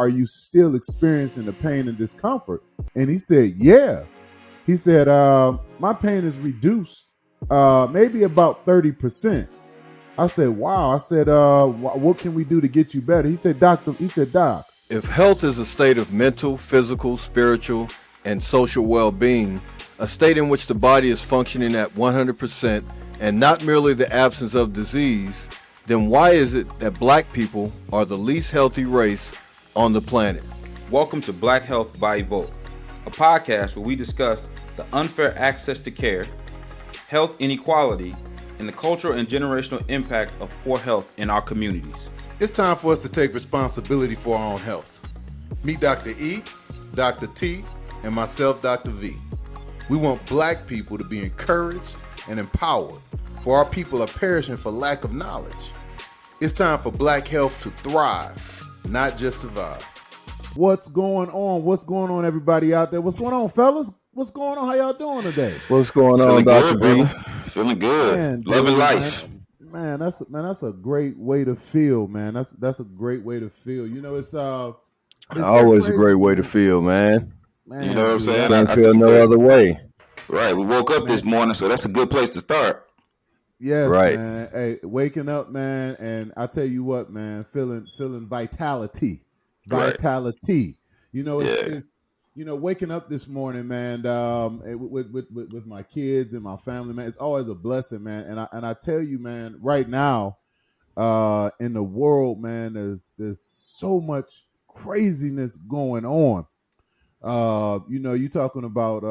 are you still experiencing the pain and discomfort? And he said, yeah. He said, my pain is reduced maybe about 30%. I said, wow. I said, what can we do to get you better? He said, Doc. If health is a state of mental, physical, spiritual, and social well-being, a state in which the body is functioning at 100% and not merely the absence of disease, then why is it that black people are the least healthy race on the planet? Welcome to Black Health by Evoke, a podcast where we discuss the unfair access to care, health inequality, and the cultural and generational impact of poor health in our communities. It's time for us to take responsibility for our own health. Meet Dr. E, Dr. T, and myself, Dr. V. We want black people to be encouraged and empowered, for our people are perishing for lack of knowledge. It's time for black health to thrive, not just survive. What's going on? What's going on, everybody out there? What's going on, fellas? What's going on? How y'all doing today? What's going on, Dr. B? Feeling good. Man, loving life. Man, that's a great way to feel, man. That's a great way to feel. You know, it's always so a great way to feel, man. You know what I'm saying? I feel no other way. Right. We woke up this morning, so that's a good place to start. Yes, right. Man. Hey, waking up, man, and I tell you what, man, feeling vitality. Right. You know, it's waking up this morning, man, with my kids and my family, man, it's always a blessing, man. And I tell you, man, right now, in the world, man, there's so much craziness going on. You talking about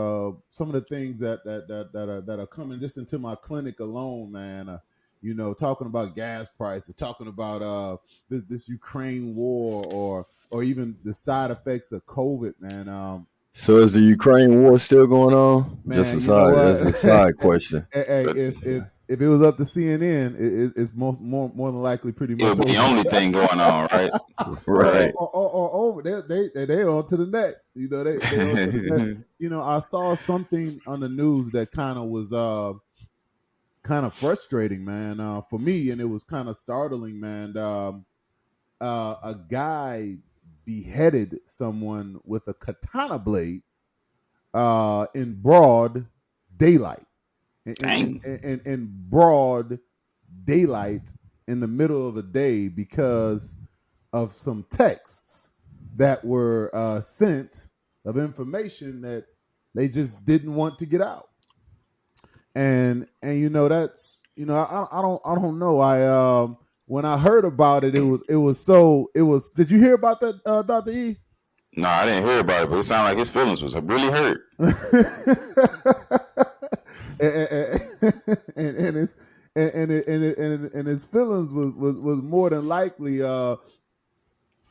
some of the things that are coming just into my clinic alone, man. Talking about gas prices, talking about this Ukraine war, or even the side effects of COVID, man. So is the Ukraine war still going on? Man, just a side question. Hey, if it was up to CNN, it's more than likely pretty much the only thing going on, right? Right. Or they on to the next. They on to the next. I saw something on the news that kind of was kind of frustrating, man, for me, and it was kind of startling, man. A guy beheaded someone with a katana blade in broad daylight. In broad daylight in the middle of the day because of some texts that were sent of information that they just didn't want to get out. And that's I don't know. When I heard about it, it was. Did you hear about that, Dr. E? No, I didn't hear about it, but it sounded like his feelings was really hurt. and his feelings was more than likely all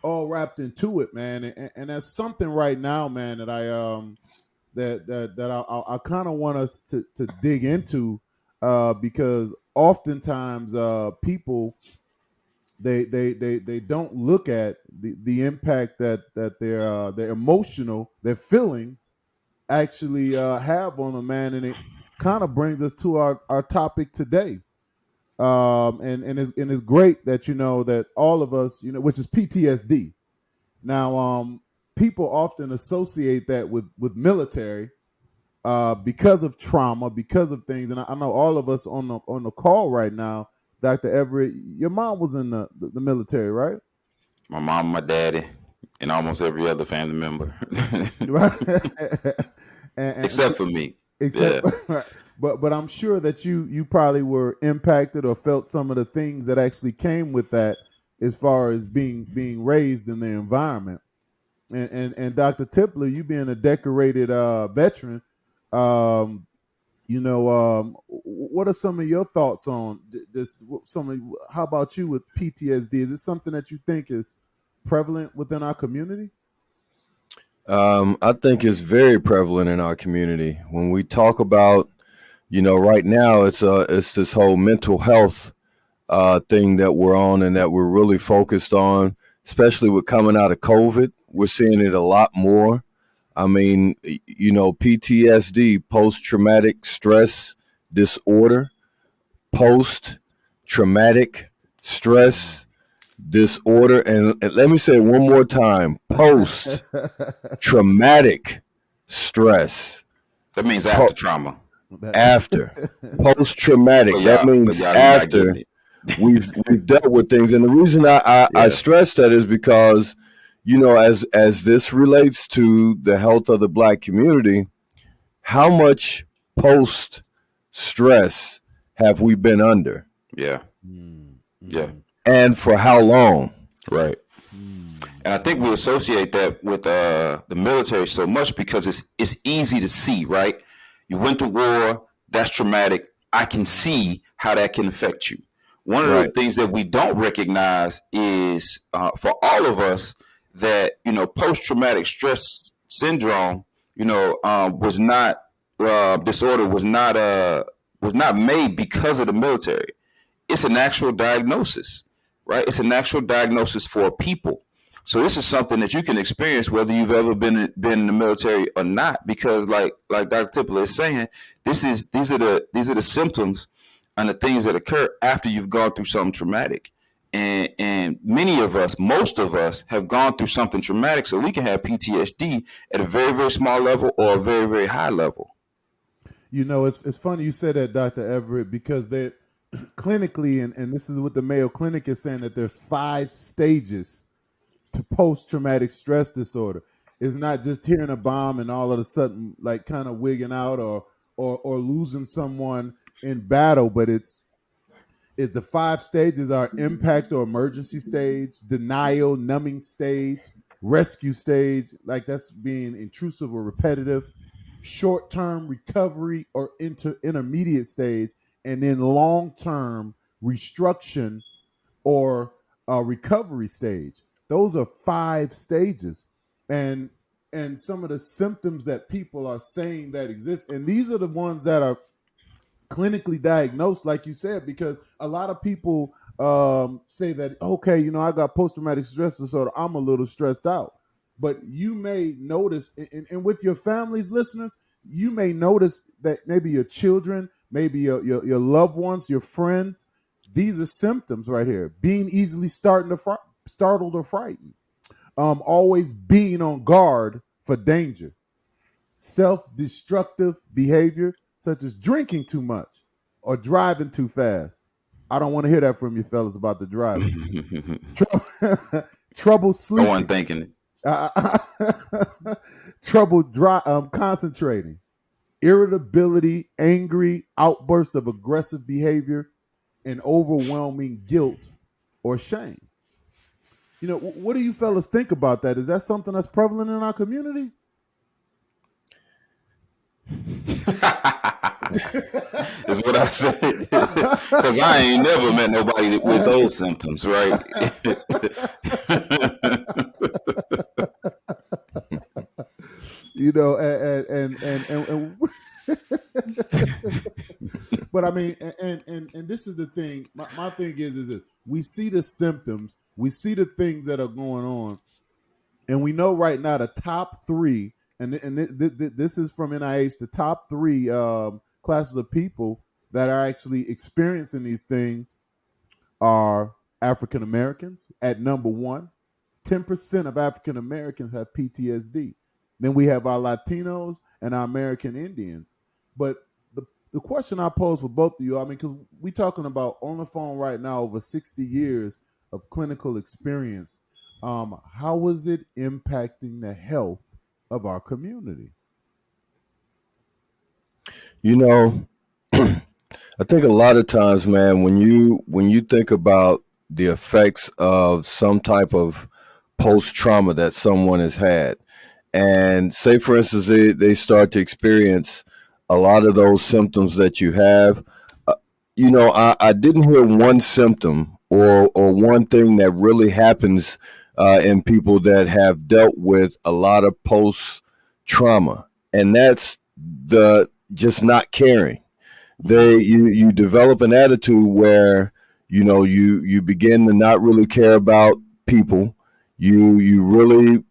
wrapped into it, man. And that's something right now, man, that I kind of want us to dig into because oftentimes people they don't look at the impact that their emotional, their feelings actually have on the man, and it kind of brings us to our topic today. And it's great that that all of us, which is PTSD. Now, people often associate that with military because of trauma, because of things, and I know all of us on the call right now, Dr. Everett, your mom was in the military, right? My mom, my daddy, and almost every other family member, except for me. Right. But I'm sure that you probably were impacted or felt some of the things that actually came with that, as far as being raised in the environment. And Dr. Tipler, you being a decorated veteran, what are some of your thoughts on this? How about you with PTSD? Is it something that you think is prevalent within our community? I think it's very prevalent in our community. When we talk about, right now it's this whole mental health thing that we're on and that we're really focused on, especially with coming out of COVID. We're seeing it a lot more. I mean, PTSD, post-traumatic stress disorder, post-traumatic stress disorder, and let me say it one more time: post traumatic stress. That means after trauma. After post traumatic, that For means y'all who not after getting it. we've dealt with things. And the reason I stress that is because, as this relates to the health of the Black community, how much post stress have we been under, Yeah. Yeah. and for how long? Right. And I think we associate that with the military so much because it's easy to see, right? You went to war, that's traumatic. I can see how that can affect you. One of the Right. things that we don't recognize is for all of us that, post-traumatic stress syndrome, was not disorder was not made because of the military. It's an actual diagnosis, right? It's an actual diagnosis for people. So this is something that you can experience whether you've ever been in the military or not, because like Dr. Tipler is saying, these are the symptoms and the things that occur after you've gone through something traumatic. And many of us, most of us, have gone through something traumatic, so we can have PTSD at a very, very small level or a very, very high level. It's funny you said that, Dr. Everett, because they clinically, and this is what the Mayo Clinic is saying, that there's 5 stages to post-traumatic stress disorder. It's not just hearing a bomb and all of a sudden like kind of wigging out or losing someone in battle, but it's the 5 stages are impact or emergency stage, denial, numbing stage, rescue stage, like that's being intrusive or repetitive, short-term recovery or intermediate stage, and then long-term restruction or recovery stage. Those are 5 stages, and some of the symptoms that people are saying that exist, and these are the ones that are clinically diagnosed, like you said, because a lot of people say that, okay, I got post-traumatic stress disorder, I'm a little stressed out. But you may notice, and with your families, listeners, you may notice that maybe your children, maybe your loved ones, your friends, these are symptoms right here. Being easily startled or frightened. Always being on guard for danger. Self-destructive behavior, such as drinking too much or driving too fast. I don't want to hear that from you fellas about the driving. Trouble sleeping. No one thinking it. Trouble concentrating. Irritability, angry, outburst of aggressive behavior, and overwhelming guilt or shame. What do you fellas think about that? Is that something that's prevalent in our community? Is what I said. Because I ain't never met nobody with those symptoms, right? And but I mean, and this is the thing. My thing is this: we see the symptoms, we see the things that are going on, and we know right now the top 3, and this is from NIH, the top 3 classes of people that are actually experiencing these things are African Americans at number 1. 10% of African Americans have PTSD. Then we have our Latinos and our American Indians. But the question I pose for both of you, I mean, because we're talking about on the phone right now over 60 years of clinical experience. How is it impacting the health of our community? I think a lot of times, man, when you think about the effects of some type of post trauma that someone has had, and say, for instance, they start to experience a lot of those symptoms that you have. I didn't hear one symptom or one thing that really happens in people that have dealt with a lot of post trauma, and that's the just not caring. You develop an attitude where you begin to not really care about people. You really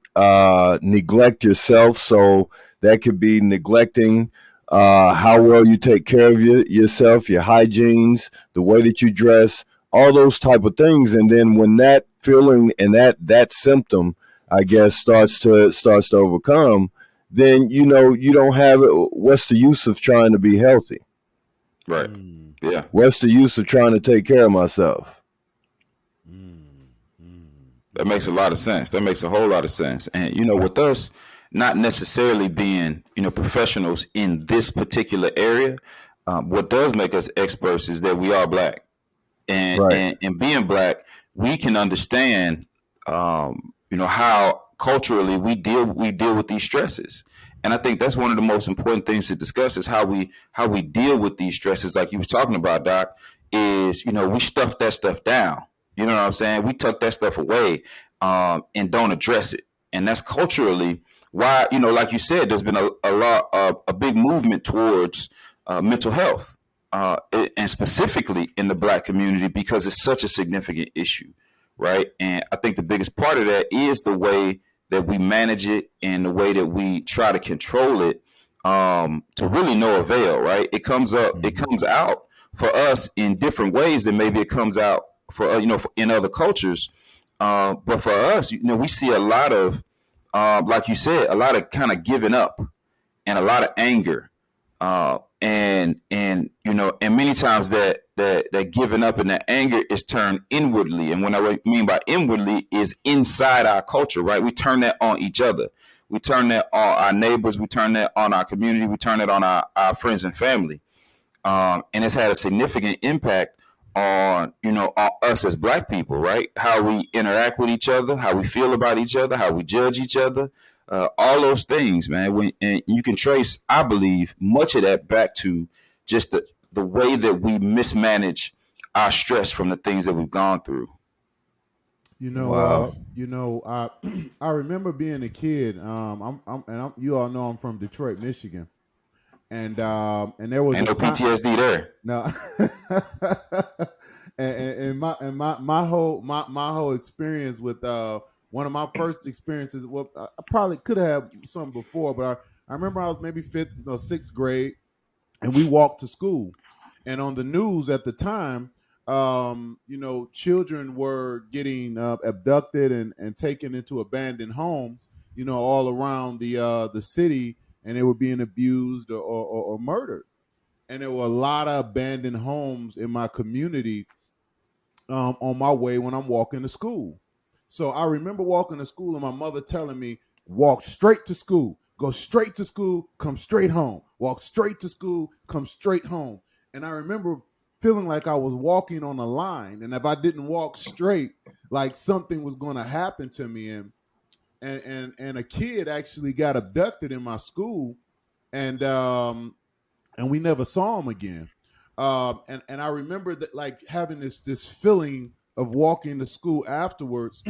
neglect yourself, so that could be neglecting how well you take care of yourself, your hygienes, the way that you dress, all those type of things. And then when that feeling and that symptom, I guess, starts to overcome, then you don't have it. What's the use of trying to be healthy? Right. Mm, Yeah. What's the use of trying to take care of myself? mm, mm. That makes a lot of sense. That makes a whole lot of sense. And with us not necessarily being professionals in this particular area, what does make us experts is that we are black, and Right. and being black, we can understand, how culturally we deal with these stresses. And I think that's one of the most important things to discuss is how we deal with these stresses. Like you was talking about, Doc, is we stuff that stuff down. You know what I'm saying? We tuck that stuff away, and don't address it. And that's culturally why, like you said, there's been a big movement towards mental health, and specifically in the black community, because it's such a significant issue, right? And I think the biggest part of that is the way that we manage it and the way that we try to control it, to really no avail, right? It comes out for us in different ways than maybe it comes out for in other cultures. But for us, we see a lot of, like you said, a lot of kind of giving up and a lot of anger, and many times that giving up and that anger is turned inwardly. And what I mean by inwardly is inside our culture, right? We turn that on each other. We turn that on our neighbors. We turn that on our community. We turn it on our friends and family. And it's had a significant impact on us as black people, right? How we interact with each other, how we feel about each other, how we judge each other, all those things, man. And you can trace, I believe, much of that back to just the way that we mismanage our stress from the things that we've gone through. Wow. I remember being a kid. You all know I'm from Detroit, Michigan, and there was Ain't a no time. PTSD there. No, and my whole experience with one of my first experiences. Well, I probably could have some before, but I remember I was maybe fifth, no, sixth grade, and we walked to school. And on the news at the time, children were getting abducted and taken into abandoned homes, all around the city, and they were being abused or murdered. And there were a lot of abandoned homes in my community, on my way when I'm walking to school. So I remember walking to school and my mother telling me, walk straight to school, go straight to school, come straight home, walk straight to school, come straight home. And I remember feeling like I was walking on a line. And if I didn't walk straight, like something was going to happen to me. And a kid actually got abducted in my school. And we never saw him again. And I remember that, like, having this feeling of walking to school afterwards,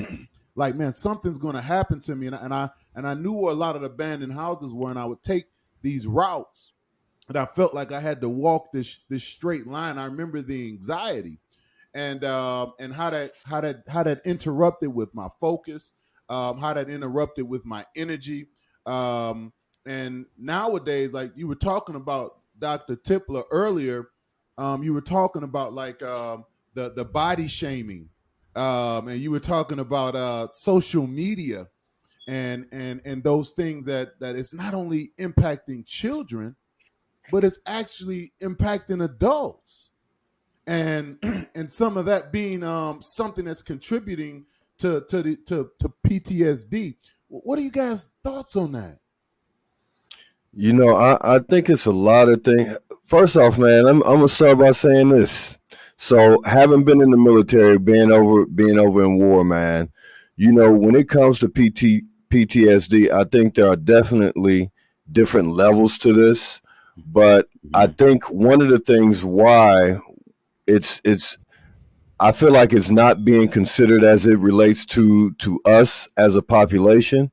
like, man, something's going to happen to me. And I knew where a lot of the abandoned houses were, and I would take these routes, and I felt like I had to walk this straight line. I remember the anxiety, and how that interrupted with my focus, how that interrupted with my energy. And nowadays, like you were talking about, Dr. Tipler, earlier, you were talking about, like, the body shaming, and you were talking about social media, and those things that it's not only impacting children, but it's actually impacting adults, and and some of that being something that's contributing to PTSD. What are you guys' thoughts on that? I think it's a lot of things. First off, man, I'm gonna start by saying this. So, having been in the military, being over in war, man, when it comes to PTSD, I think there are definitely different levels to this. But I think one of the things why it's I feel like it's not being considered as it relates to us as a population,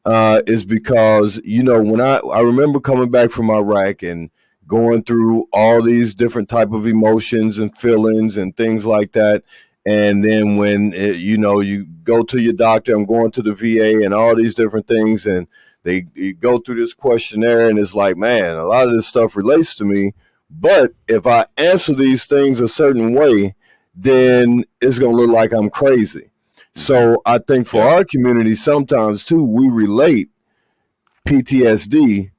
is because when I remember coming back from Iraq and going through all these different type of emotions and feelings and things like that, and then when you go to your doctor, I'm going to the VA and all these different things, and you go through this questionnaire, and it's like, man, a lot of this stuff relates to me, but if I answer these things a certain way, then it's going to look like I'm crazy. So I think for our community, sometimes too, we relate PTSD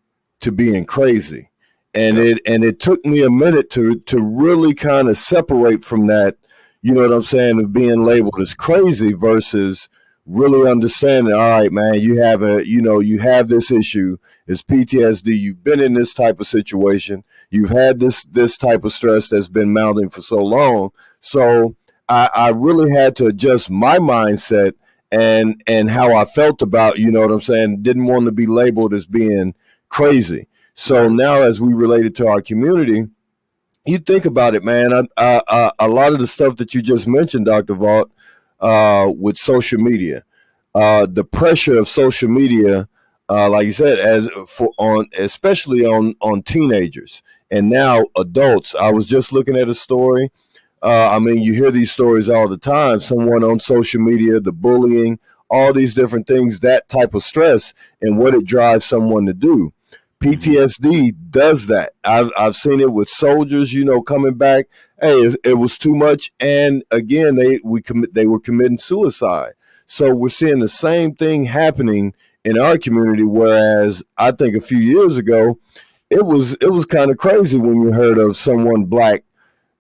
to being crazy. And it took me a minute to really kind of separate from that, you know what I'm saying, of being labeled as crazy versus really understanding, all right, man, you have you have this issue, it's PTSD, you've been in this type of situation, you've had this type of stress that's been mounting for so long. So I really had to adjust my mindset and how I felt about, you know what I'm saying, didn't want to be labeled as being crazy. So now, as we related to our community, you think about it, man. A lot of the stuff that you just mentioned, Dr. Vaught, with social media, the pressure of social media, like you said, as for on especially on teenagers and now adults. I was just looking at a story. I mean, you hear these stories all the time. Someone on social media, the bullying, all these different things, that type of stress, and what it drives someone to do. PTSD does that. I've seen it with soldiers, you know, coming back. Hey, it was too much, and again, they were committing suicide. So we're seeing the same thing happening in our community. Whereas I think a few years ago, it was kind of crazy when you heard of someone black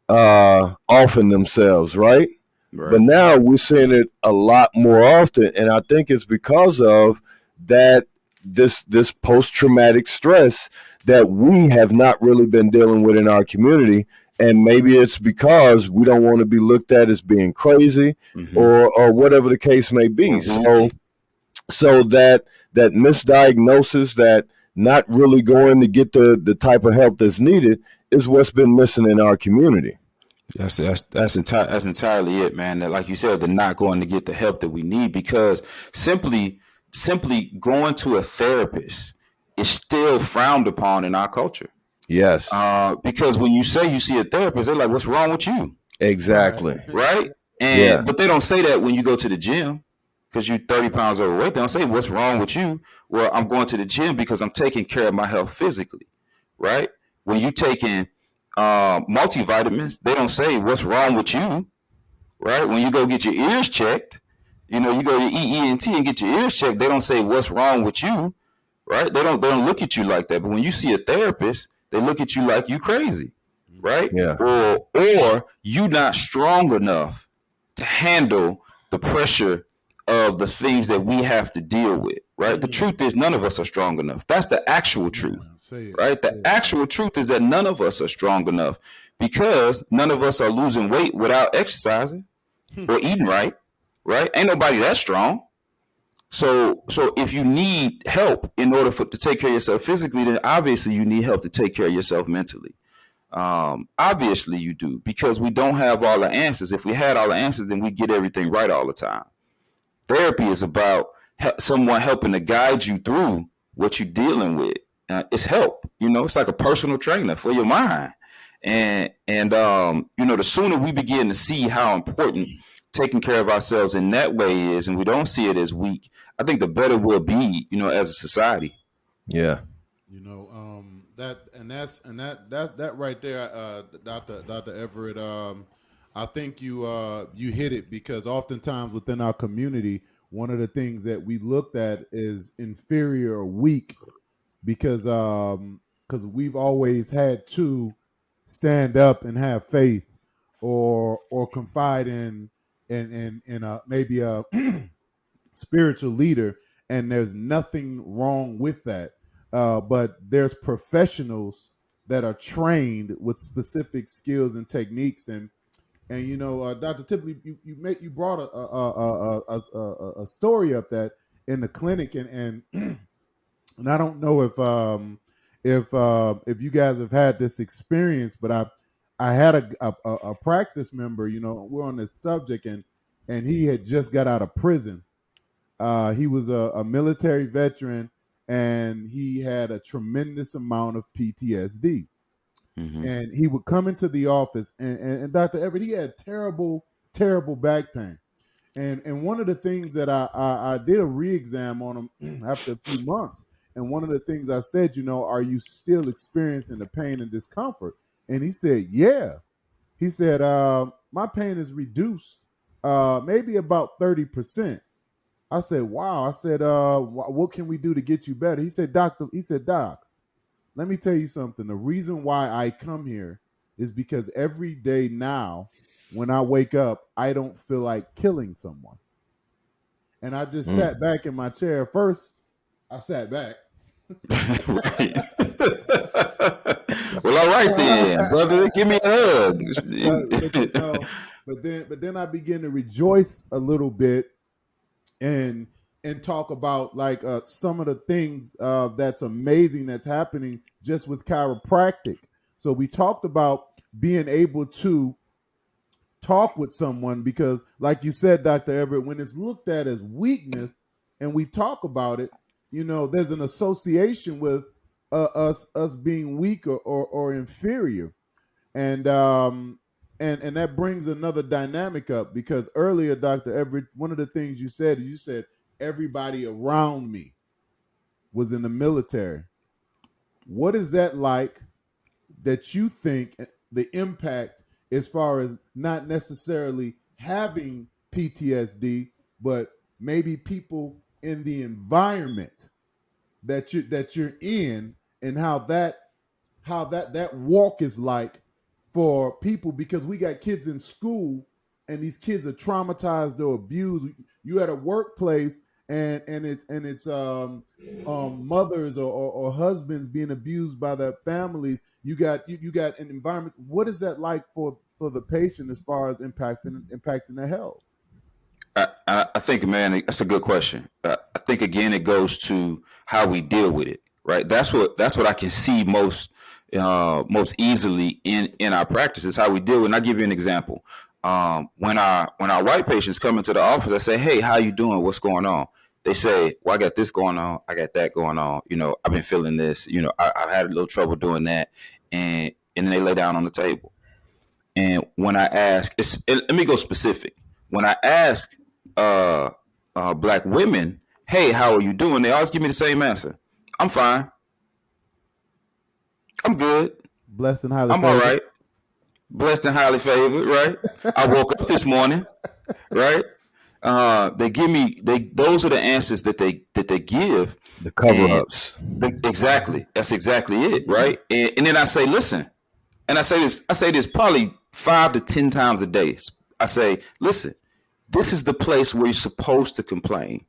offing themselves, right? But now we're seeing it a lot more often, and I think it's because of that this post traumatic stress that we have not really been dealing with in our community, and maybe it's because we don't want to be looked at as being crazy or whatever the case may be. So that misdiagnosis, that not really going to get the type of help that's needed, is what's been missing in our community. That's entirely it, man. That, like you said, they're not going to get the help that we need because simply going to a therapist is still frowned upon in our culture. Yes. Because when you say you see a therapist, they're like, "What's wrong with you?" Exactly. Right? And but they don't say that when you go to the gym because you're 30 pounds overweight. They don't say, "What's wrong with you?" Well, I'm going to the gym because I'm taking care of my health physically. Right? When you taking multivitamins, they don't say what's wrong with you, right? When you go get your ears checked, you know, you go to EENT and get your ears checked, they don't say what's wrong with you, right? They don't look at you like that. But when you see a therapist, they look at you like you crazy, right? Yeah. Or you not strong enough to handle the pressure of the things that we have to deal with, right? The truth is none of us are strong enough. That's the actual truth, right? The actual truth is that none of us are strong enough because none of us are losing weight without exercising or eating right, right? Ain't nobody that strong. So if you need help in order to take care of yourself physically, then obviously you need help to take care of yourself mentally. Obviously you do because we don't have all the answers. If we had all the answers, then we get everything right all the time. Therapy is about someone helping to guide you through what you're dealing with. It's help, you know. It's like a personal trainer for your mind, and you know, the sooner we begin to see how important taking care of ourselves in that way is, and we don't see it as weak, I think the better we'll be, you know, as a society. Yeah. You know, that right there, Doctor Everett. I think you hit it because oftentimes within our community, one of the things that we looked at is inferior or weak because we've always had to stand up and have faith or confide in maybe a spiritual leader, and there's nothing wrong with that. But there's professionals that are trained with specific skills and techniques, and you know, Dr. Tipley, you brought a story up that in the clinic, and and I don't know if you guys have had this experience, but I had a practice member. You know, we're on this subject, and he had just got out of prison. He was a military veteran, and he had a tremendous amount of PTSD. And he would come into the office, and Dr. Everett, he had terrible back pain. And one of the things that I did a re-exam on him after a few months, and one of the things I said, you know, are you still experiencing the pain and discomfort? And he said, yeah. He said, my pain is reduced, maybe about 30%. I said, wow. I said, what can we do to get you better? He said, Doc, let me tell you something. The reason why I come here is because every day now, when I wake up, I don't feel like killing someone. And I just sat back in my chair. First, I sat back. Right. Well, all right then, brother. Give me a hug. But then I began to rejoice a little bit and talk about like some of the things that's amazing that's happening just with chiropractic. So we talked about being able to talk with someone because, like you said, Dr. Everett, when it's looked at as weakness and we talk about it, there's an association with us being weak or inferior, and and that brings another dynamic up because earlier, Dr. Everett, one of the things you said everybody around me was in the military. What is that like that you think the impact as far as not necessarily having PTSD, but maybe people in the environment that you're in, and how that walk is like for people, because we got kids in school and these kids are traumatized or abused. You at a workplace and it's mothers or husbands being abused by their families. You got an environment. What is that like for the patient as far as impacting their health? I think, man, that's a good question. I think again, it goes to how we deal with it, right? That's what I can see most easily in our practice is how we deal with it. And I'll give you an example. When our white patients come into the office, I say, "Hey, how you doing? What's going on?" They say, "Well, I got this going on. I got that going on. I've been feeling this. I've had a little trouble doing that," and then they lay down on the table. And when I ask, let me go specific. When I ask black women, "Hey, how are you doing?" They always give me the same answer: "I'm fine. I'm good. Blessed and highly I'm all favored. right. Blessed and highly favored." Right? I woke up this morning. Right? They give me those are the answers that they give. The cover And ups. exactly, that's exactly it. Right? And then I say, listen, and I say this probably 5 to 10 times a day. I say, listen, this is the place where you're supposed to complain.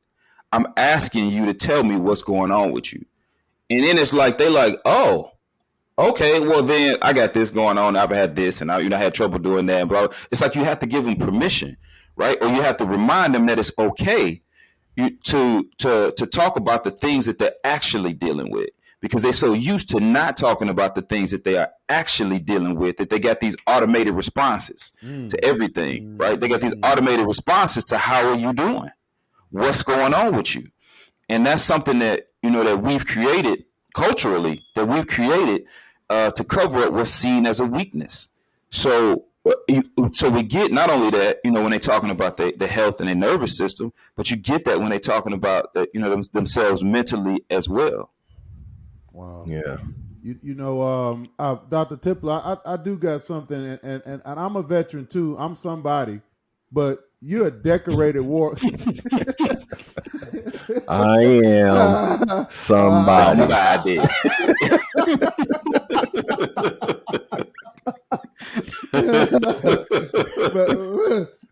I'm asking you to tell me what's going on with you. And then it's like they like, oh, okay, well then I got this going on. I've had this, and I had trouble doing that. Blah. It's like you have to give them permission, right? Or you have to remind them that it's okay to talk about the things that they're actually dealing with, because they're so used to not talking about the things that they are actually dealing with that they got these automated responses to everything, right? They got these automated responses to how are you doing, what's going on with you. And that's something that that we've created culturally, that we've created to cover up what's seen as a weakness. So so we get not only that, when they're talking about the health and their nervous system, but you get that when they're talking about themselves mentally as well. Wow. Yeah. Dr. Tipler, I do got something, and I'm a veteran too. I'm somebody, but you're a decorated war. I am somebody. Somebody.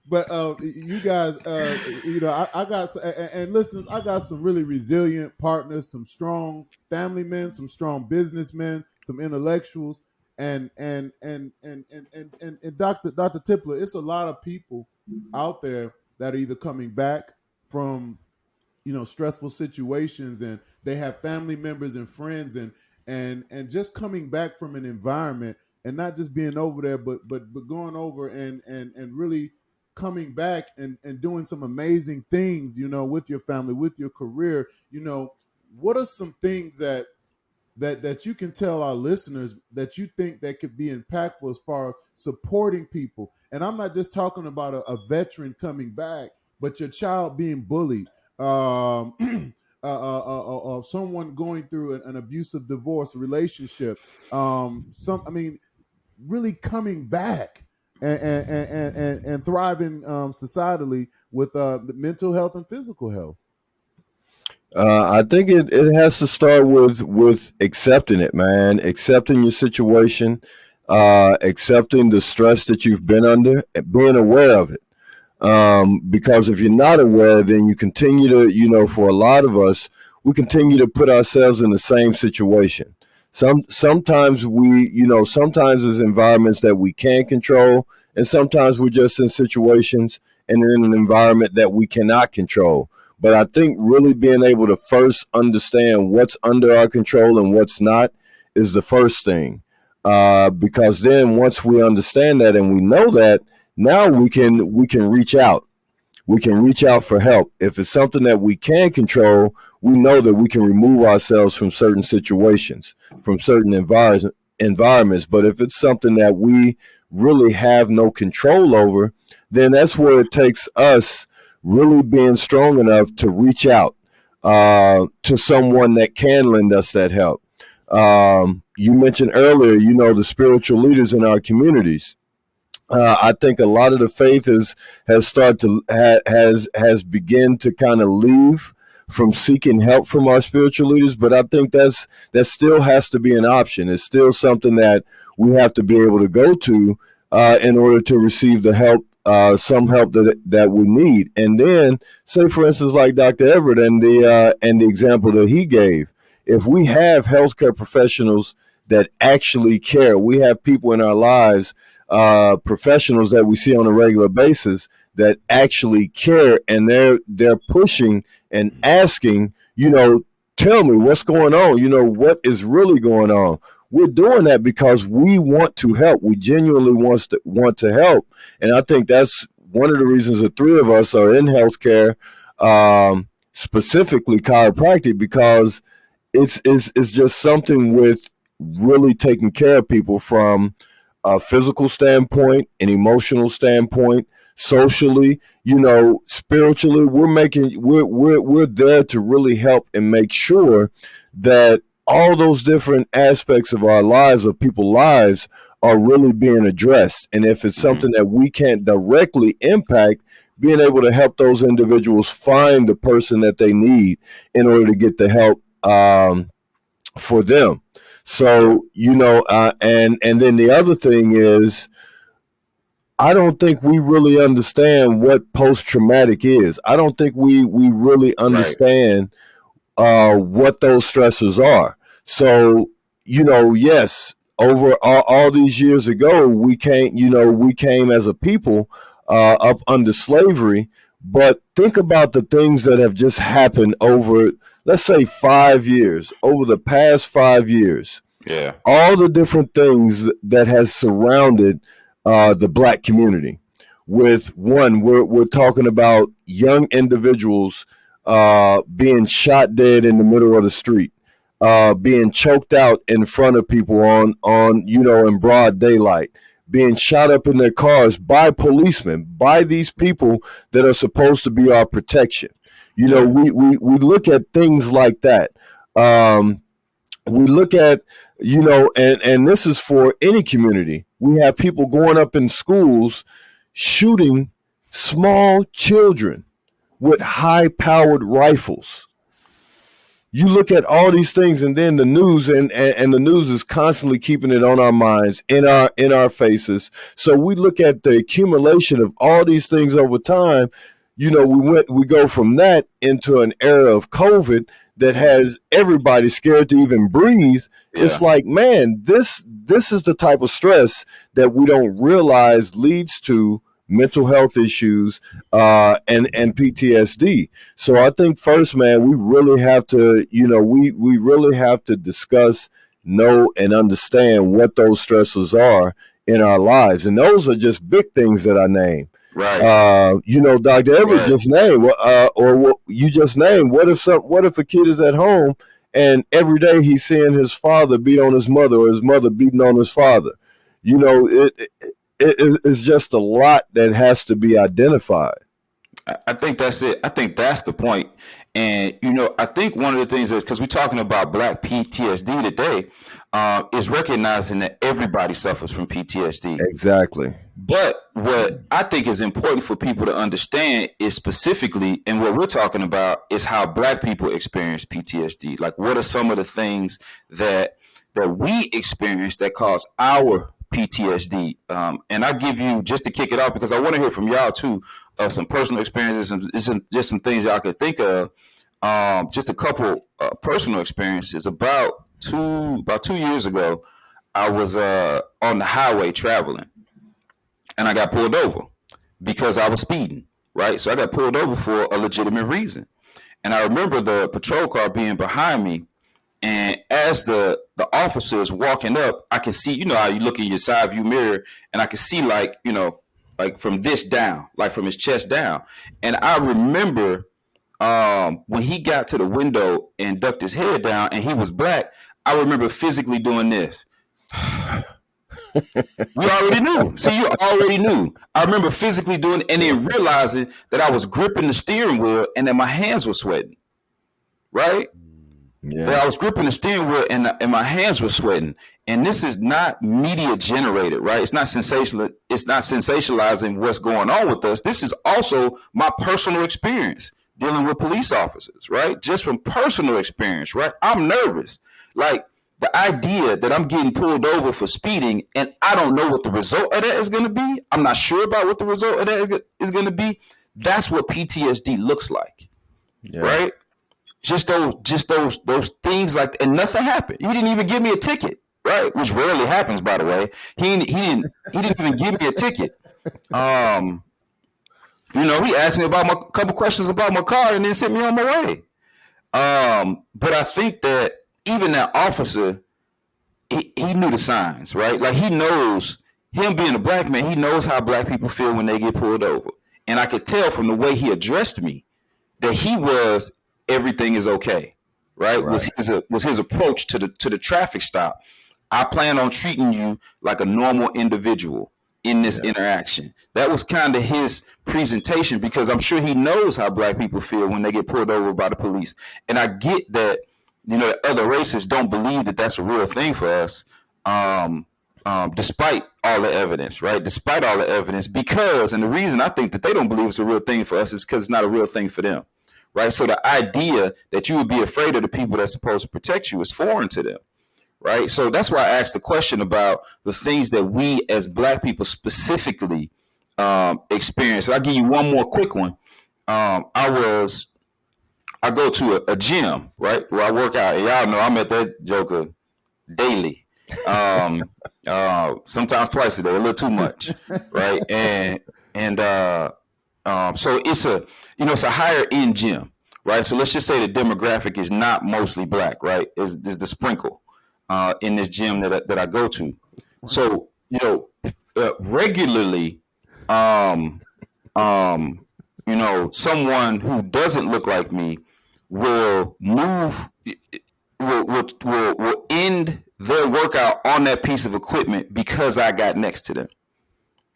but you guys, I got and listeners, I got some really resilient partners, some strong family men, some strong businessmen, some intellectuals, and Dr. Tipler, it's a lot of people out there that are either coming back from stressful situations, and they have family members and friends, and just coming back from an environment and not just being over there, but going over and really coming back and doing some amazing things, with your family, with your career. What are some things that you can tell our listeners that you think that could be impactful as far as supporting people? And I'm not just talking about a veteran coming back, but your child being bullied, um, someone going through an abusive divorce relationship, I mean, really coming back. and thriving societally with the mental health and physical health? I think it has to start with accepting it, man. Accepting your situation, accepting the stress that you've been under, and being aware of it. Because if you're not aware, then you continue to, for a lot of us, we continue to put ourselves in the same situation. Sometimes sometimes there's environments that we can't control, and sometimes we're just in situations and in an environment that we cannot control. But I think really being able to first understand what's under our control and what's not is the first thing. Because then once we understand that and we know that, now we can reach out. We can reach out for help. If it's something that we can control, we know that we can remove ourselves from certain situations, from certain environments. But if it's something that we really have no control over, then that's where it takes us really being strong enough to reach out to someone that can lend us that help. You mentioned earlier, the spiritual leaders in our communities. I think a lot of the faith has started to has begun to kind of leave from seeking help from our spiritual leaders, but I think that still has to be an option. It's still something that we have to be able to go to in order to receive the help, some help that we need. And then, say for instance, like Dr. Everett and the example that he gave, if we have healthcare professionals that actually care, we have people in our lives, professionals that we see on a regular basis that actually care, and they're pushing and asking, tell me what's going on, what is really going on. We're doing that because we want to help. We genuinely want to help, and I think that's one of the reasons the three of us are in healthcare, specifically chiropractic, because it's just something with really taking care of people from a physical standpoint, an emotional standpoint, socially, spiritually. We're there to really help and make sure that all those different aspects of our lives, of people's lives, are really being addressed. And if it's something that we can't directly impact, being able to help those individuals find the person that they need in order to get the help for them. So, and then the other thing is, I don't think we really understand what post-traumatic is. I don't think we really understand what those stressors are. So, yes, over all these years ago, we came as a people up under slavery. But think about the things that have just happened over, let's say, 5 years, over the past 5 years. Yeah. All the different things that has surrounded the Black community. With one, we're talking about young individuals being shot dead in the middle of the street, being choked out in front of people on in broad daylight, being shot up in their cars by policemen, by these people that are supposed to be our protection. We look at things like that. We look at, and this is for any community. We have people going up in schools shooting small children with high-powered rifles. You look at all these things, and then the news, and the news is constantly keeping it on our minds, in our faces. So we look at the accumulation of all these things over time. We go from that into an era of COVID that has everybody scared to even breathe. Yeah. It's like, man, this is the type of stress that we don't realize leads to mental health issues and PTSD. So I think first, man, we really have to, we really have to discuss, know, and understand what those stresses are in our lives. And those are just big things that I named. Right. Dr. Everett just named, or what you just named. What if a kid is at home and every day he's seeing his father beat on his mother, or his mother beating on his father? It's just a lot that has to be identified. I think that's it. I think that's the point. And I think one of the things is because we're talking about Black PTSD today, is recognizing that everybody suffers from PTSD. Exactly. But what I think is important for people to understand is specifically, and what we're talking about is how Black people experience PTSD. Like, what are some of the things that we experience that cause our PTSD? And I give you, just to kick it off, because I want to hear from y'all too, some personal experiences, just some things y'all could think of. Just a couple personal experiences. About 2 years ago, I was on the highway traveling, and I got pulled over because I was speeding, right? So I got pulled over for a legitimate reason. And I remember the patrol car being behind me. And as the officer is walking up, I can see, how you look in your side view mirror, and I can see like from this down, like from his chest down. And I remember when he got to the window and ducked his head down and he was Black, I remember physically doing this. You already knew. See, you already knew. I remember physically doing it and then realizing that I was gripping the steering wheel and that my hands were sweating. Right? Yeah. That I was gripping the steering wheel and my hands were sweating. And this is not media generated, right? It's not sensational. It's not sensationalizing what's going on with us. This is also my personal experience dealing with police officers, right? Just from personal experience, right? I'm nervous. Like, the idea that I'm getting pulled over for speeding and I don't know what the result of that is going to be. I'm not sure about what the result of that is going to be. That's what PTSD looks like, right? Just those things like, and nothing happened. He didn't even give me a ticket, right? Which rarely happens, by the way. He didn't even give me a ticket. He asked me about a couple questions about my car and then sent me on my way. But I think that even that officer, he knew the signs, right? Like, he knows, him being a Black man, he knows how Black people feel when they get pulled over. And I could tell from the way he addressed me that he was, everything is okay, right? Was his approach to the traffic stop. I plan on treating you like a normal individual in this interaction. That was kind of his presentation, because I'm sure he knows how Black people feel when they get pulled over by the police. And I get that, other races don't believe that that's a real thing for us, despite all the evidence, right? Despite all the evidence, because, and the reason I think that they don't believe it's a real thing for us is because it's not a real thing for them, right? So the idea that you would be afraid of the people that's supposed to protect you is foreign to them, right? So that's why I asked the question about the things that we as Black people specifically experience. I'll give you one more quick one. I go to a gym, right, where I work out. And y'all know I'm at that joker daily. Sometimes twice a day, a little too much, right? So it's a higher end gym, right? So let's just say the demographic is not mostly Black, right? Is the sprinkle in this gym that I go to. So regularly, someone who doesn't look like me will end their workout on that piece of equipment because I got next to them,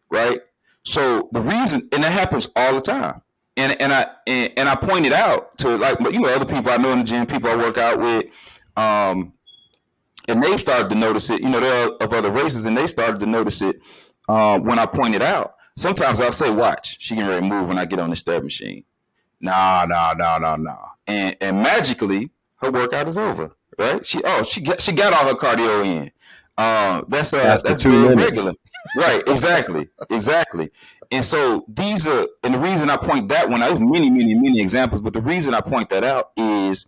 right? So the reason, and that happens all the time, and I pointed out to, like, other people I know in the gym, people I work out with, and they started to notice it. They're of other races, and they started to notice it when I pointed out. Sometimes I'll say, "Watch, she getting ready to move when I get on the step machine." Nah. And magically, her workout is over, right? She got all her cardio in. That's very regular, right? Exactly. And so and the reason I point that one out, there's many examples, but the reason I point that out is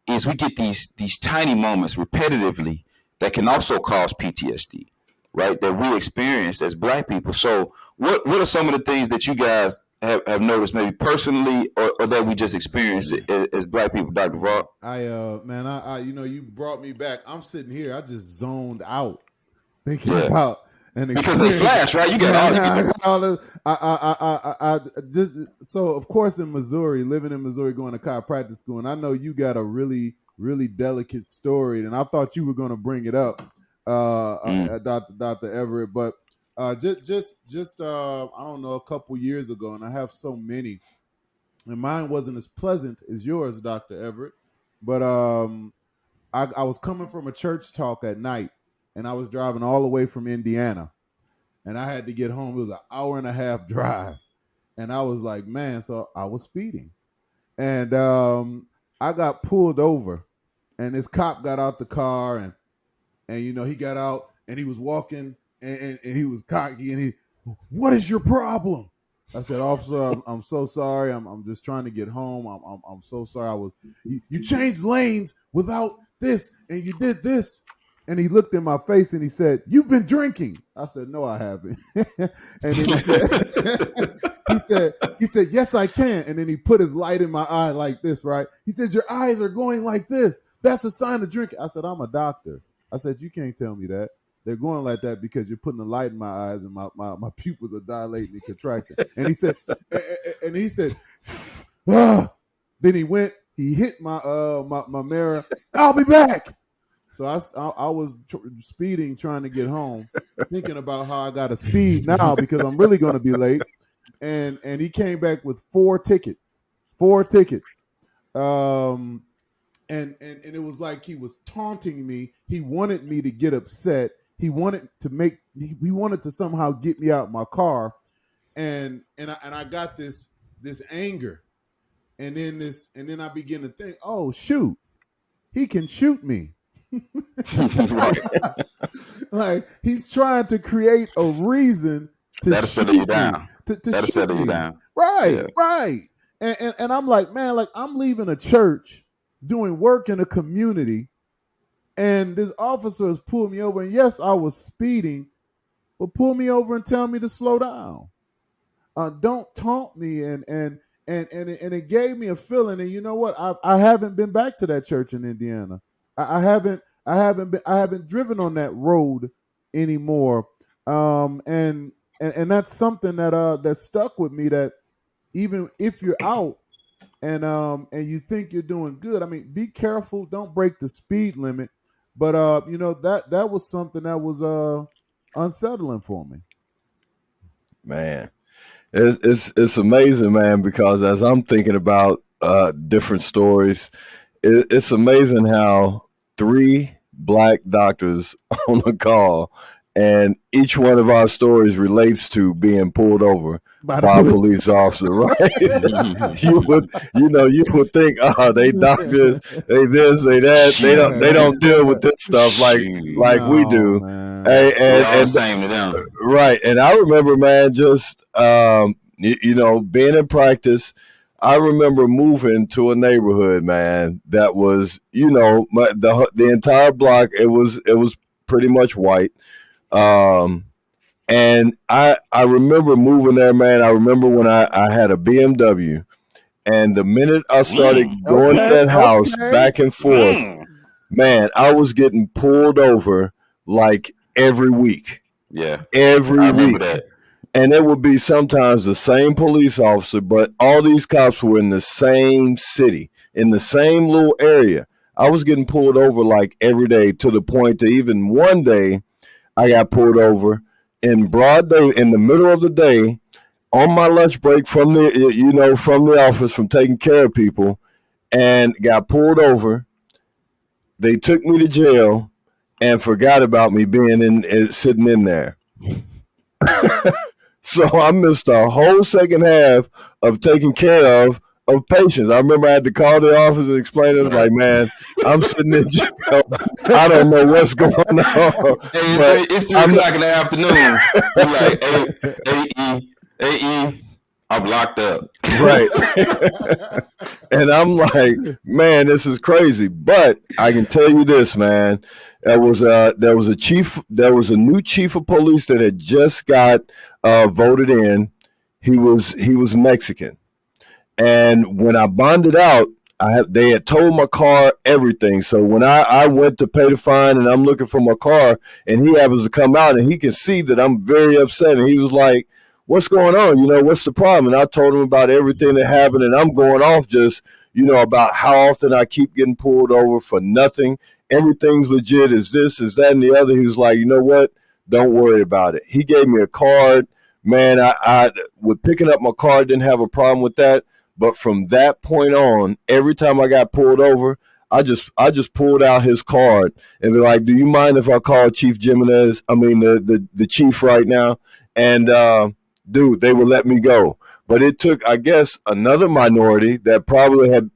we get these tiny moments repetitively that can also cause PTSD, right? That we experience as Black people. So what are some of the things that you guys have noticed, maybe personally, or that we just experienced as Black people, Dr. Vaughn? I you brought me back. I'm sitting here, I just zoned out thinking about an experience. Because they flash, right? You got all this. I just, so of course in Missouri, living in Missouri, going to chiropractic school, and I know you got a really, really delicate story, and I thought you were going to bring it up, Dr. Everett, but just I don't know, a couple years ago, and I have so many. and mine wasn't as pleasant as yours, Dr. Everett. But I was coming from a church talk at night, and I was driving all the way from Indiana, and I had to get home. It was an hour and a half drive, and I was like, man, so I was speeding, and I got pulled over, and this cop got out the car, and he got out, and he was walking, and he was cocky, and what is your problem? I said, officer, I'm so sorry. I'm just trying to get home. I'm so sorry. You changed lanes without this, and you did this. And he looked in my face and he said, you've been drinking. I said, no, I haven't. And then he said, yes, I can. And then he put his light in my eye like this, right? He said, your eyes are going like this. That's a sign of drinking. I said, I'm a doctor. I said, you can't tell me that. They're going like that because you're putting a light in my eyes and my pupils are dilating and contracting. And he said, ah. Then he hit my mirror. I'll be back. So I was speeding, trying to get home, thinking about how I got to speed now because I'm really going to be late. And he came back with 4 tickets. And it was like he was taunting me. He wanted me to get upset. He wanted to somehow get me out my car, and I got this anger, and then I began to think, oh shoot, he can shoot me. Like he's trying to create a reason to that'll settle you down. That'll settle you down. Right. And I'm like, man, like I'm leaving a church, doing work in a community. And this officer has pulled me over. And yes, I was speeding, but pull me over and tell me to slow down. Don't taunt me. And it gave me a feeling. And you know what? I haven't been back to that church in Indiana. I haven't driven on that road anymore. And that's something that stuck with me, that even if you're out and you think you're doing good, I mean, be careful. Don't break the speed limit. But that was something that was unsettling for me. Man, it's amazing, man, because as I'm thinking about different stories, it's amazing how 3 black doctors on a call, and each one of our stories relates to being pulled over by a police officer, right? you would think, oh, they doctors, they this, they that, they don't deal with this stuff like we do. And same to them, right? And I remember, man, just being in practice. I remember moving to a neighborhood, man, that was, the entire block. It was pretty much white. And I remember moving there, man. I remember when I had a BMW, and the minute I started going to that house back and forth, man, I was getting pulled over like every week. Yeah. Every I remember week. that. And it would be sometimes the same police officer, but all these cops were in the same city, in the same little area. I was getting pulled over like every day, to the point that even one day I got pulled over in broad day, in the middle of the day, on my lunch break from the office, from taking care of people, and got pulled over. They took me to jail and forgot about me being sitting in there. So I missed a whole second half of taking care of patients. I remember I had to call the office and explain it. I was like, man, I'm sitting in jail. I don't know what's going on. Hey, it's 3 o'clock in the afternoon. You're like, AE, I'm locked up. Right. And I'm like, man, this is crazy. But I can tell you this, man. There was a new chief of police that had just got voted in. He was Mexican. And when I bonded out, they had towed my car, everything. So when I went to pay the fine and I'm looking for my car, and he happens to come out and he can see that I'm very upset, and he was like, what's going on? What's the problem? And I told him about everything that happened, and I'm going off just, about how often I keep getting pulled over for nothing. Everything's legit. Is this, is that, and the other. He was like, you know what? Don't worry about it. He gave me a card. Man, I with picking up my car, didn't have a problem with that. But from that point on, every time I got pulled over, I just pulled out his card and they're like, "Do you mind if I call Chief Jimenez? I mean the chief right now." And dude, they would let me go. But it took, I guess, another minority that probably had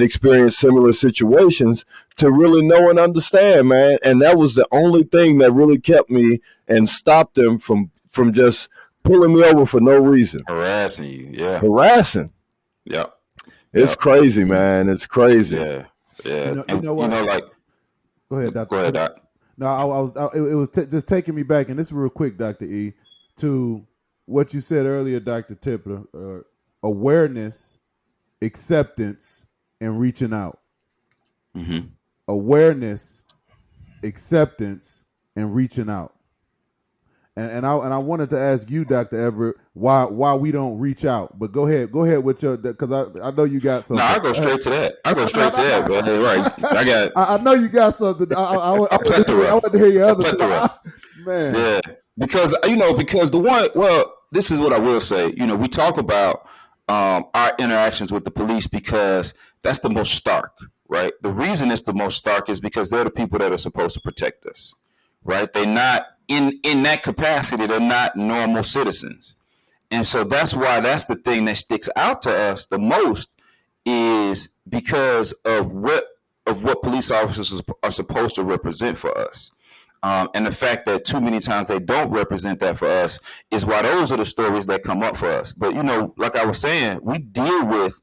experienced similar situations to really know and understand, man. And that was the only thing that really kept me and stopped them from just pulling me over for no reason. Harassing you, yeah. Harassing. Yep. It's crazy, man. It's crazy. Yeah. Yeah. You know what? Like, Go ahead, Doctor. Go ahead, Doc. No, it was just taking me back, and this is real quick, Dr. E, to what you said earlier, Dr. Tipper. Awareness, acceptance, and reaching out. Mm-hmm. Awareness, acceptance, and reaching out. And I wanted to ask you, Dr. Everett, why we don't reach out. But go ahead with your, because I know you got something. No, I go straight to that. Bro. Right. I know you got something. I want to hear your other thing. Man. Yeah, because this is what I will say. We talk about our interactions with the police because that's the most stark, right? The reason it's the most stark is because they're the people that are supposed to protect us, right? They're not in that capacity. They're not normal citizens. And so that's why that's the thing that sticks out to us the most, is because of what police officers are supposed to represent for us. And the fact that too many times they don't represent that for us is why those are the stories that come up for us. But, like I was saying, we deal with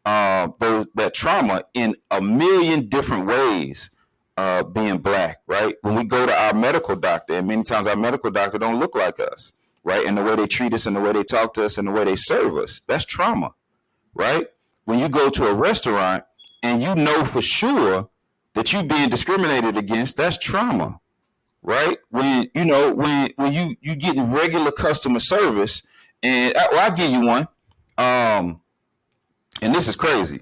that trauma in a million different ways, being Black, right? When we go to our medical doctor, and many times our medical doctor don't look like us, right? And the way they treat us and the way they talk to us and the way they serve us, that's trauma, right? When you go to a restaurant and you know for sure that you're being discriminated against, that's trauma. Right? When you get regular customer service, and I'll give you one. And this is crazy.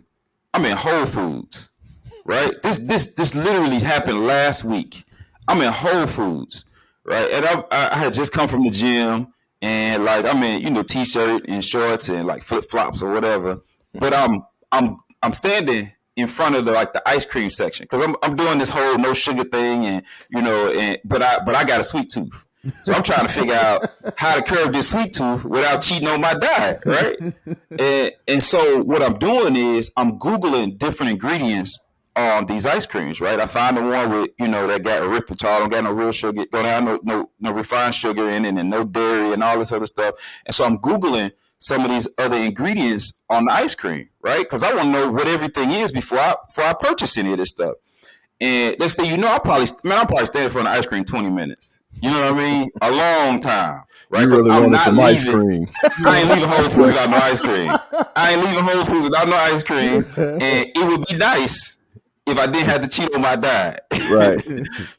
I'm in Whole Foods, right? This literally happened last week. I'm in Whole Foods, right? And I had just come from the gym, and like I'm in t-shirt and shorts and like flip flops or whatever. But I'm standing in front of the ice cream section because I'm doing this whole no sugar thing, and but I got a sweet tooth, so I'm trying to figure out how to curb this sweet tooth without cheating on my diet, right? and so what I'm doing is I'm Googling different ingredients on these ice creams, right? I find the one with that got erythritol, don't got no real sugar, don't have no refined sugar in it, and no dairy and all this other stuff. And so I'm Googling some of these other ingredients on the ice cream, right? Because I want to know what everything is before I purchase any of this stuff. And next thing you know, I'm probably standing for an ice cream 20 minutes. You know what I mean? A long time, right? You really wanted some ice cream. I ain't leaving Whole Foods without no ice cream. I ain't leaving Whole Foods without no ice cream. And it would be nice if I didn't have to cheat on my diet. Right.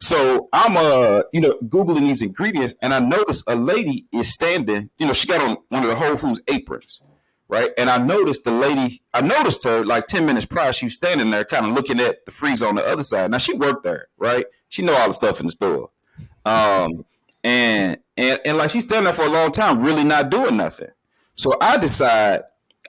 So I'm Googling these ingredients, and I noticed a lady is standing, she got on one of the Whole Foods aprons, right? And I noticed her like 10 minutes prior, she was standing there kind of looking at the freezer on the other side. Now she worked there, right? She know all the stuff in the store. And like she's standing there for a long time, really not doing nothing. So I decide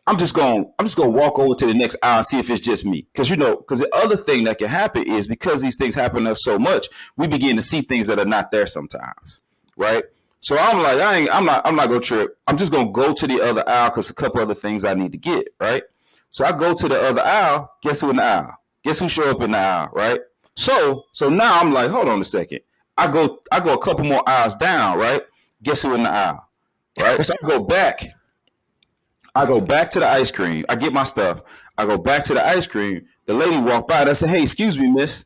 I'm just gonna walk over to the next aisle and see if it's just me, because the other thing that can happen is because these things happen to us so much, we begin to see things that are not there sometimes, right? So I'm like, I'm not gonna trip. I'm just gonna go to the other aisle because a couple other things I need to get, right? So I go to the other aisle. Guess who in the aisle? Guess who show up in the aisle, right? So now I'm like, hold on a second. I go a couple more aisles down, right? Guess who in the aisle, right? So I go back to the ice cream. I get my stuff. I go back to the ice cream. The lady walked by and I said, "Hey, excuse me, miss."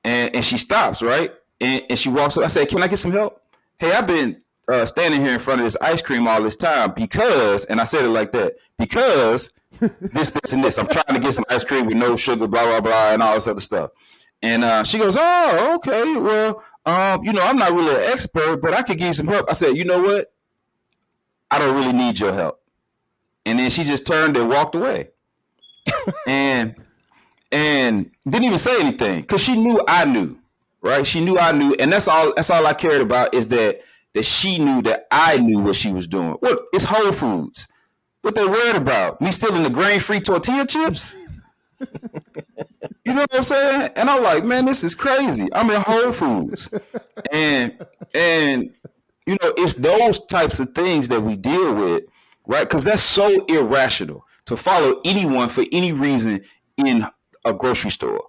And she stops, right? And she walks up. I said, "Can I get some help? Hey, I've been standing here in front of this ice cream all this time because," and I said it like that, "because this, and this. I'm trying to get some ice cream with no sugar, blah, blah, blah, and all this other stuff." And she goes, "Oh, okay. Well, I'm not really an expert, but I could give you some help." I said, "You know what? I don't really need your help." And then she just turned and walked away, and didn't even say anything because she knew I knew, right? She knew I knew, and that's all I cared about, is that she knew that I knew what she was doing. Well, it's Whole Foods. What they worried about? Me stealing the grain-free tortilla chips? You know what I'm saying? And I'm like, man, this is crazy. I'm in Whole Foods, and it's those types of things that we deal with, right? Because that's so irrational to follow anyone for any reason in a grocery store.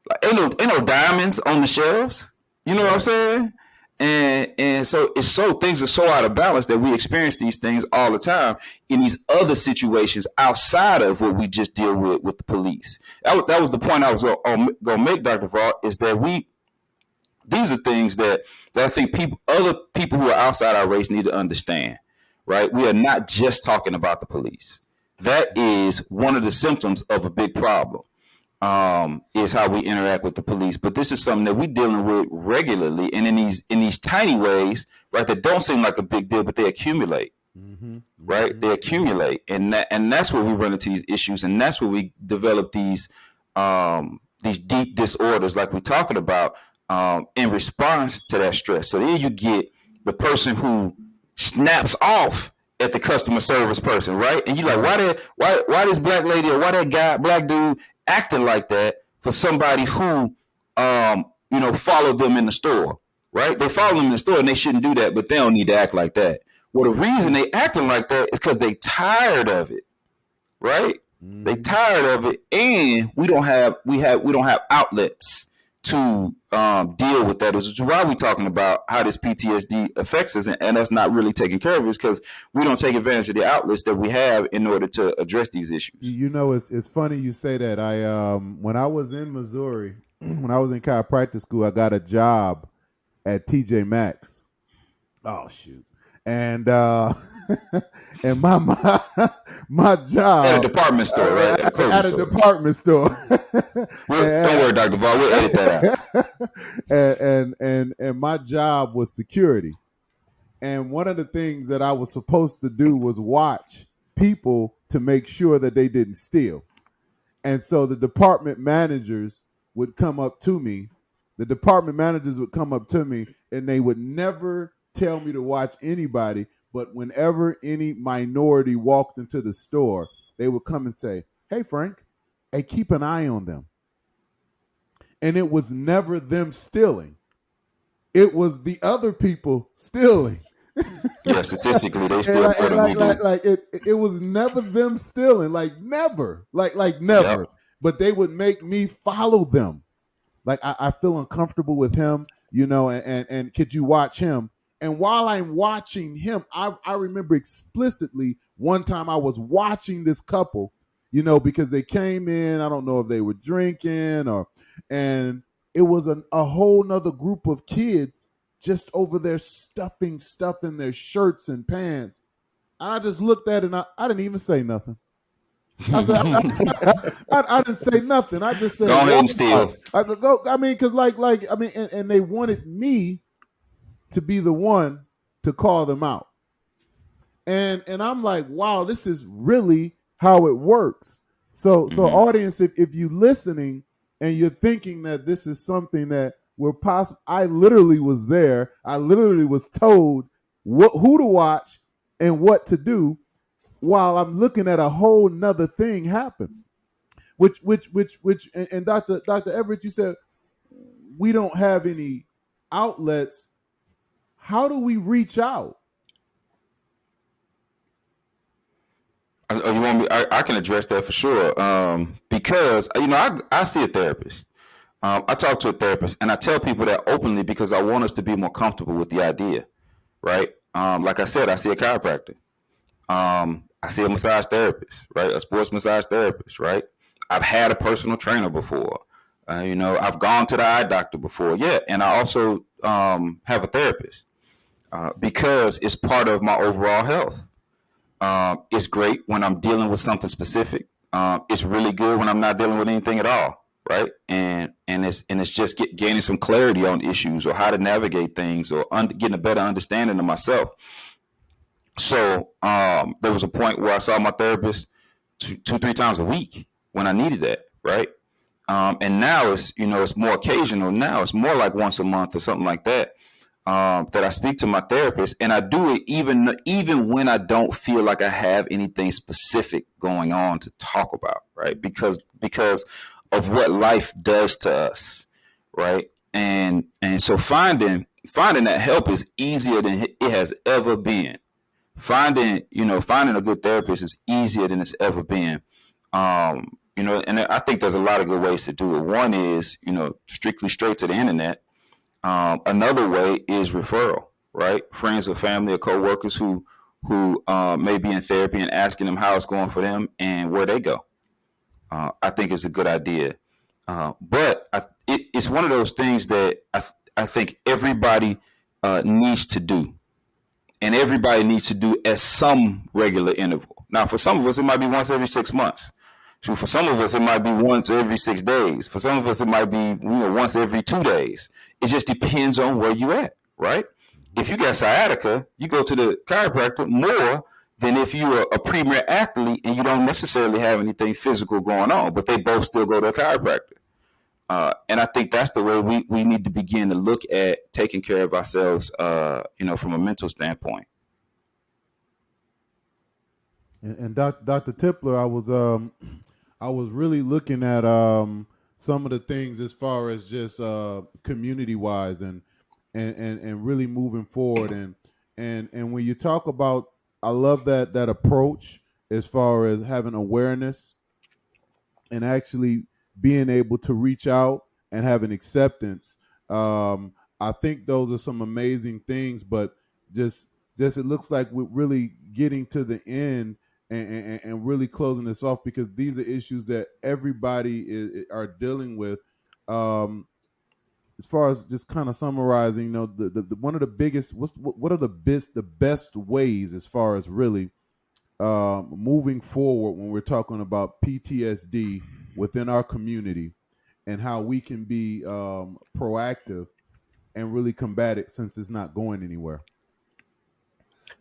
Like, ain't no diamonds on the shelves. You know what I'm saying? And so it's so things are so out of balance that we experience these things all the time in these other situations outside of what we just deal with the police. That was the point I was going to make, Dr. Vaught, is that these are things that I think other people who are outside our race need to understand, right? We are not just talking about the police. That is one of the symptoms of a big problem. Is how we interact with the police, but this is something that we're dealing with regularly, and in these tiny ways, right? That don't seem like a big deal, but they accumulate, right? They accumulate, and that's where we run into these issues, and that's where we develop these deep disorders, like we're talking about, in response to that stress. So then you get the person who snaps off at the customer service person, right? And you're like, why this black lady or why that black dude acting like that for somebody who followed them in the store, right? They follow them in the store and they shouldn't do that, but they don't need to act like that. Well, the reason they acting like that is because they tired of it, right? They tired of it, and we don't have outlets to deal with that. Which is why we're talking about how this PTSD affects us, and us not really taking care of it, because we don't take advantage of the outlets that we have in order to address these issues. It's funny you say that. I when I was in Missouri, when I was in chiropractic school, I got a job at TJ Maxx. Oh shoot. And and my job at a department store, right? At a department store. Don't worry, Dr. Vaught, we'll edit that out. And my job was security. And one of the things that I was supposed to do was watch people to make sure that they didn't steal. And so the department managers would come up to me. The department managers would come up to me, and they would never tell me to watch anybody, but whenever any minority walked into the store, they would come and say, "Hey, Frank, hey, keep an eye on them." And it was never them stealing. It was the other people stealing. Yeah, statistically, they steal more than we do. It was never them stealing, like never. Yep. But they would make me follow them. Like I feel uncomfortable with him, and could you watch him? And while I'm watching him, I remember explicitly one time I was watching this couple, because they came in. I don't know if they were drinking and it was a whole nother group of kids just over there stuffing stuff in their shirts and pants. I just looked at it and I didn't even say nothing. I said, I didn't say nothing. I just said, go ahead and steal. And they wanted me to be the one to call them out. And I'm like, wow, this is really how it works. So audience, if you listening and you're thinking that this is something that we're possible, I literally was there. I literally was told who to watch and what to do while I'm looking at a whole nother thing happen. Which and Dr. Everett, you said we don't have any outlets. How do we reach out? You want me? I can address that for sure. Because I see a therapist. I talk to a therapist, and I tell people that openly because I want us to be more comfortable with the idea, right? Like I said, I see a chiropractor. I see a massage therapist, right? A sports massage therapist, right? I've had a personal trainer before. I've gone to the eye doctor before. Yeah, and I also have a therapist. Because it's part of my overall health. It's great when I'm dealing with something specific. It's really good when I'm not dealing with anything at all, right? And it's just gaining some clarity on issues or how to navigate things or getting a better understanding of myself. So there was a point where I saw my therapist 2-3 times a week when I needed that, right? And now it's more occasional. Now it's more like once a month or something like that. that I speak to my therapist, and I do it even when I don't feel like I have anything specific going on to talk about, right? Because of what life does to us, right? And so finding that help is easier than it has ever been. Finding a good therapist is easier than it's ever been. And I think there's a lot of good ways to do it. One is, strictly straight to the internet. Another way is referral, right? Friends or family or coworkers who may be in therapy and asking them how it's going for them and where they go. I think it's a good idea. It's one of those things that I think everybody needs to do, and everybody needs to do at some regular interval. Now, for some of us, it might be once every 6 months. So for some of us, it might be once every 6 days. For some of us, it might be once every 2 days. It just depends on where you at, right? If you got sciatica, you go to the chiropractor more than if you're a premier athlete and you don't necessarily have anything physical going on, but they both still go to a chiropractor. And I think that's the way we need to begin to look at taking care of ourselves, from a mental standpoint. And Dr. Tipler, I was really looking at some of the things as far as just community wise and really moving forward and when you talk about, I love that approach as far as having awareness and actually being able to reach out and have an acceptance. I think those are some amazing things, but just it looks like we're really getting to the end and really closing this off, because these are issues that everybody are dealing with. As far as just kind of summarizing, the one of the biggest, what are the best ways as far as really moving forward when we're talking about PTSD within our community and how we can be proactive and really combat it since it's not going anywhere?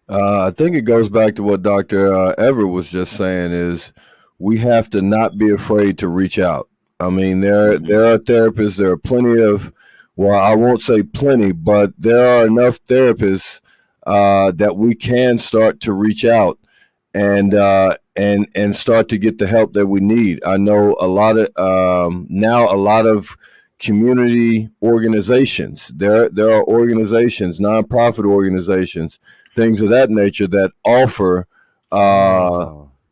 I think it goes back to what Dr. Everett was just saying, is we have to not be afraid to reach out. I mean, there are therapists, there are plenty of, well, I won't say plenty, but there are enough therapists that we can start to reach out and start to get the help that we need. I know a lot of community organizations. There are organizations, nonprofit organizations, things of that nature that offer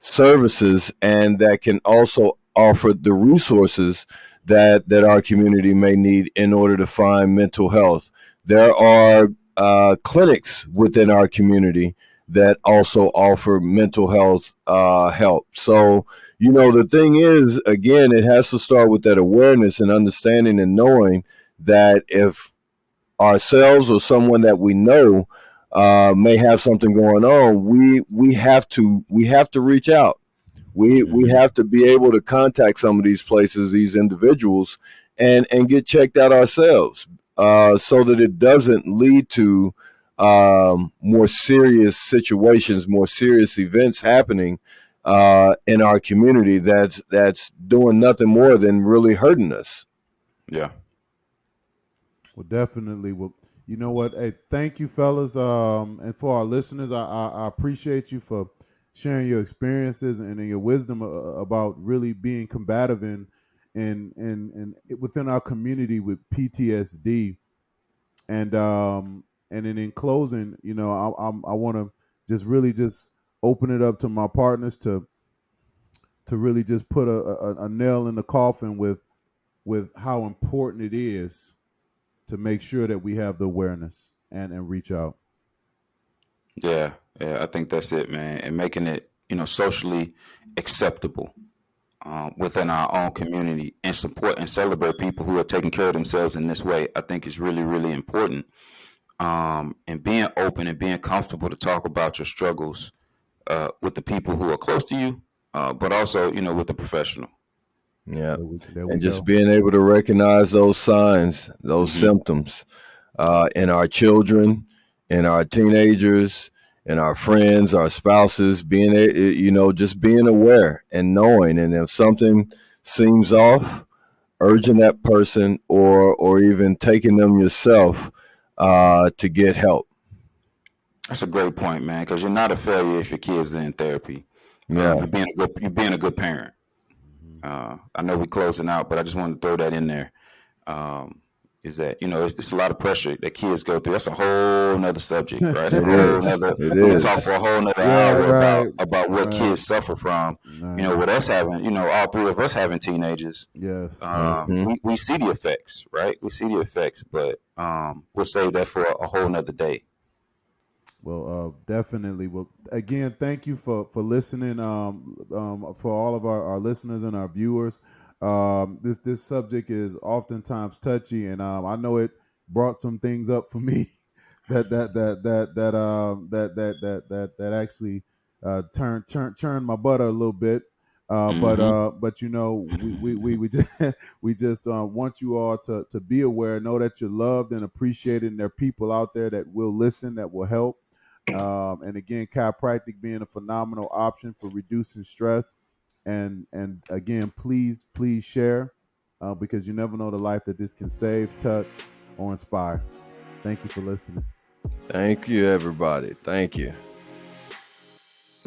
services and that can also offer the resources that our community may need in order to find mental health. There are clinics within our community that also offer mental health help. So, the thing is, again, it has to start with that awareness and understanding and knowing that if ourselves or someone that we know may have something going on, we have to reach out. We have to be able to contact some of these places, these individuals, and get checked out ourselves, so that it doesn't lead to more serious situations, more serious events happening in our community that's doing nothing more than really hurting us. Yeah. Well, definitely. Well, you know what? Hey, thank you, fellas. And for our listeners, I appreciate you for sharing your experiences and your wisdom about really being combative and within our community with PTSD. And then in closing, I want to just really just open it up to my partners to really just put a nail in the coffin with how important it is to make sure that we have the awareness and reach out. Yeah, I think that's it, man. And making it, socially acceptable within our own community, and support and celebrate people who are taking care of themselves in this way, I think is really, really important. And being open and being comfortable to talk about your struggles with the people who are close to you, but also, with the professional. Yeah. There we And just go. being able to recognize those signs, those symptoms in our children, in our teenagers, in our friends, our spouses, just being aware and knowing. And if something seems off, urging that person or even taking them yourself to get help. That's a great point, man. Because you're not a failure if your kid's in therapy. Yeah. You're being a good parent. I know we're closing out, but I just wanted to throw that in there. Is that it's a lot of pressure that kids go through. That's a whole nother subject, right? It's a whole nother. It We can is. talk for a whole nother Yeah, hour right, about what right. kids suffer from. Right. With us having, all three of us having teenagers. Yes. We see the effects, right? We see the effects, but we'll save that for a whole nother day. Well, definitely. Well, again, thank you for listening. For all of our listeners and our viewers, this subject is oftentimes touchy, and I know it brought some things up for me that actually turned my butter a little bit. But we just we just want you all to be aware, know that you're loved and appreciated, and there are people out there that will listen, that will help. And again, chiropractic being a phenomenal option for reducing stress. And again, please share because you never know the life that this can save, touch, or inspire. Thank you for listening. Thank you, everybody. Thank you.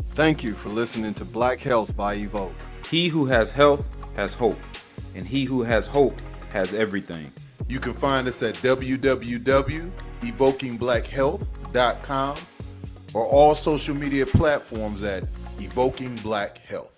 Thank you for listening to Black Health by Evoke. He who has health has hope, and he who has hope has everything. You can find us at www.evokingblackhealth.com or all social media platforms at Evoking Black Health.